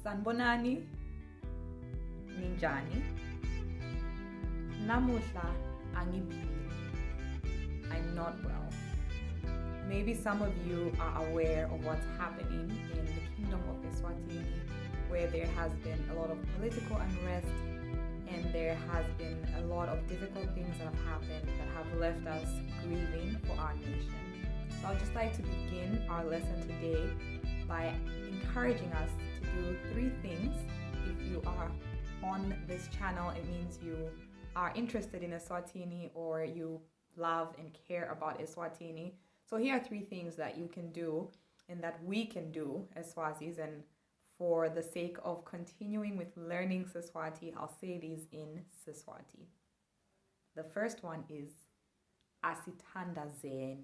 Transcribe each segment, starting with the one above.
Sanbonani, Ninjani, Namuhla Angiphili. I'm not well. Maybe some of you are aware of what's happening in the Kingdom of Eswatini, where there has been a lot of political unrest and there has been a lot of difficult things that have happened that have left us grieving for our nation. So I'd just like to begin our lesson today by encouraging us to do 3 things. If you are on this channel, it means you are interested in Eswatini or you love and care about Eswatini. So here are 3 things that you can do and that we can do as Swazis, and for the sake of continuing with learning SiSwati, I'll say these in SiSwati. The first one is asithandazeni.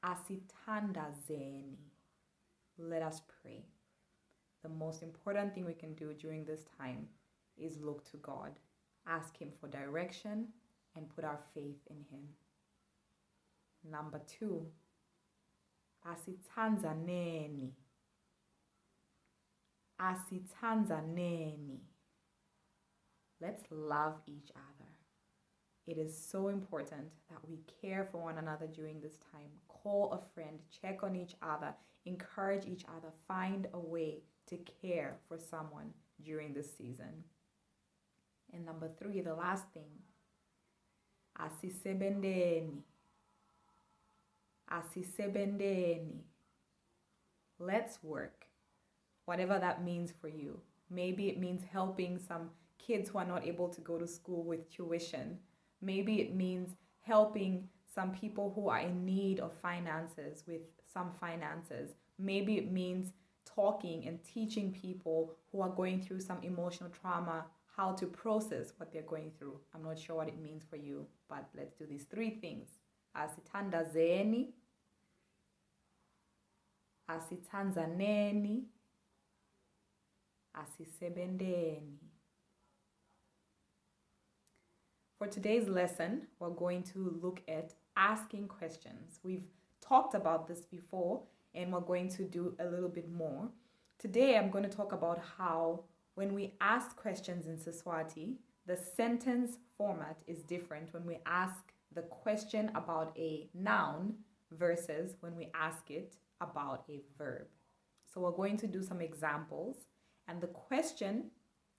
Asithandazeni. Let us pray. The most important thing we can do during this time is look to God, ask Him for direction, and put our faith in Him. Number 2, asithanzaneni. Asithanzaneni. Let's love each other. It is so important that we care for one another during this time. Call a friend, check on each other, encourage each other, find a way to care for someone during this season. And number 3, the last thing, asisebendeni. Asisebendeni. Let's work. Whatever that means for you. Maybe it means helping some kids who are not able to go to school with tuition. Maybe it means helping some people who are in need of finances with some finances. Maybe it means talking and teaching people who are going through some emotional trauma how to process what they're going through. I'm not sure what it means for you, but let's do these 3 things. Asithandazeni, asithanzaneni, asisebendeni. For today's lesson, we're going to look at asking questions. We've talked about this before, and we're going to do a little bit more. Today, I'm going to talk about how when we ask questions in SiSwati, the sentence format is different when we ask the question about a noun versus when we ask it about a verb. So we're going to do some examples, and the question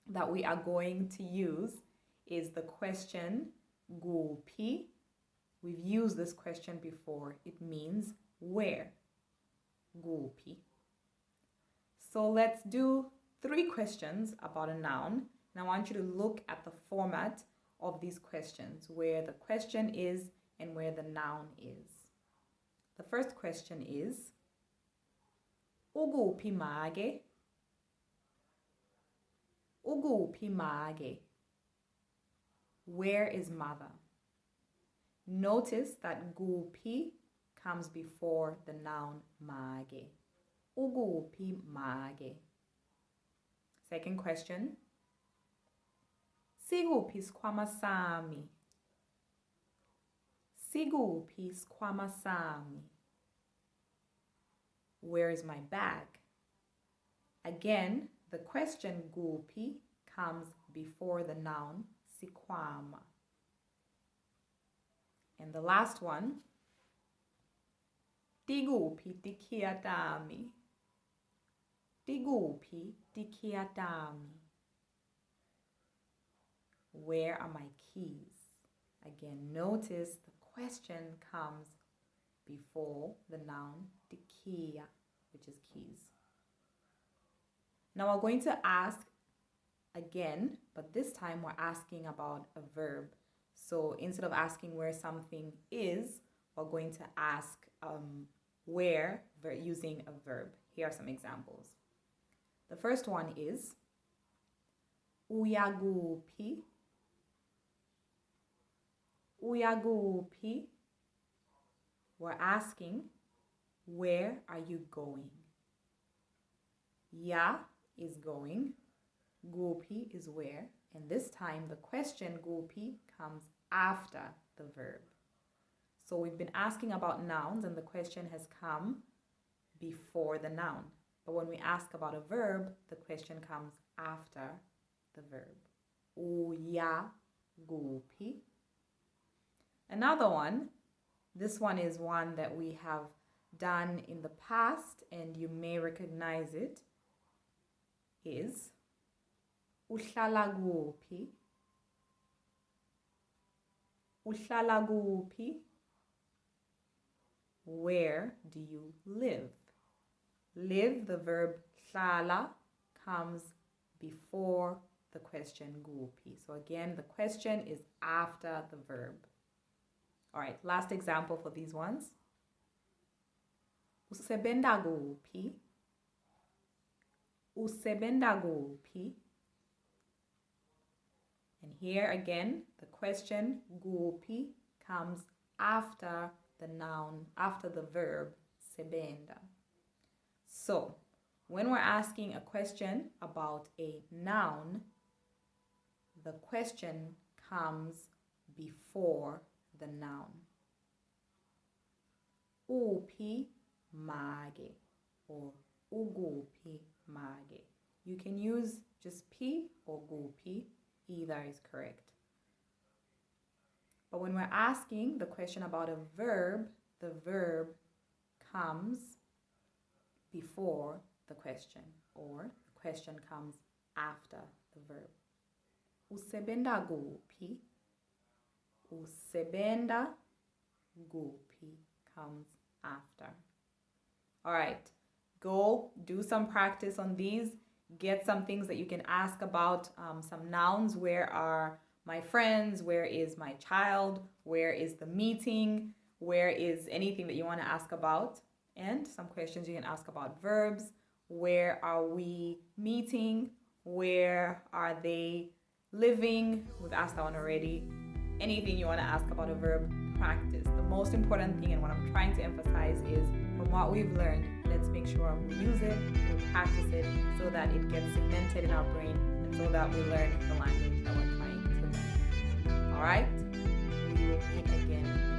that we are going to use is the question Guphi. We've used this question before. It means where. Guphi. So let's do 3 questions about a noun. And I want you to look at the format of these questions, where the question is and where the noun is. The first question is Uguphi mage. Uguphi mage. Where is mother? Notice that Guphi comes before the noun mage. Uguphi mage. Second question. Siguphi sikhwama sami. Siguphi sikhwama sami. Where is my bag? Again, the question Guphi comes before the noun sikhwama. And the last one, Tiguphi tikhiya tami. Tiguphi tikhiya tami. Where are my keys? Again, notice the question comes before the noun tikhiya, which is keys. Now we're going to ask again, but this time we're asking about a verb. So instead of asking where something is, we're going to ask where using a verb. Here are some examples. The first one is Uyaguphi. Uyaguphi. We're asking, where are you going? Ya is going. Guphi is where. And this time the question Guphi comes after the verb. So we've been asking about nouns and the question has come before the noun. But when we ask about a verb, the question comes after the verb. Uyaguphi. Another one, this one is one that we have done in the past and you may recognize it, is uhlala kuphi. Uhlala kuphi. Where do you live? Live, the verb hlala, comes before the question kuphi. So again, the question is after the verb. All right, last example for these ones. Usebenza kuphi? Usebenza kuphi? And here again, the question kuphi comes after the noun, after the verb sebenza. So, when we're asking a question about a noun, the question comes before the noun. Uphi mage or uguphi mage. You can use just P or guphi, either is correct. But when we're asking the question about a verb, the verb comes before the question, or the question comes after the verb. Usebenza kuphi? Usebenza kuphi comes after. All right, go do some practice on these. Get some things that you can ask about, some nouns. Where are my friends? Where is my child? Where is the meeting? Where is anything that you want to ask about? And some questions you can ask about verbs. Where are we meeting? Where are they living? We've asked that one already. Anything you want to ask about a verb, practice. The most important thing, and what I'm trying to emphasize, is from what we've learned, let's make sure we use it, we practice it, so that it gets cemented in our brain and so that we learn the language that we're trying to learn. All right? We will meet again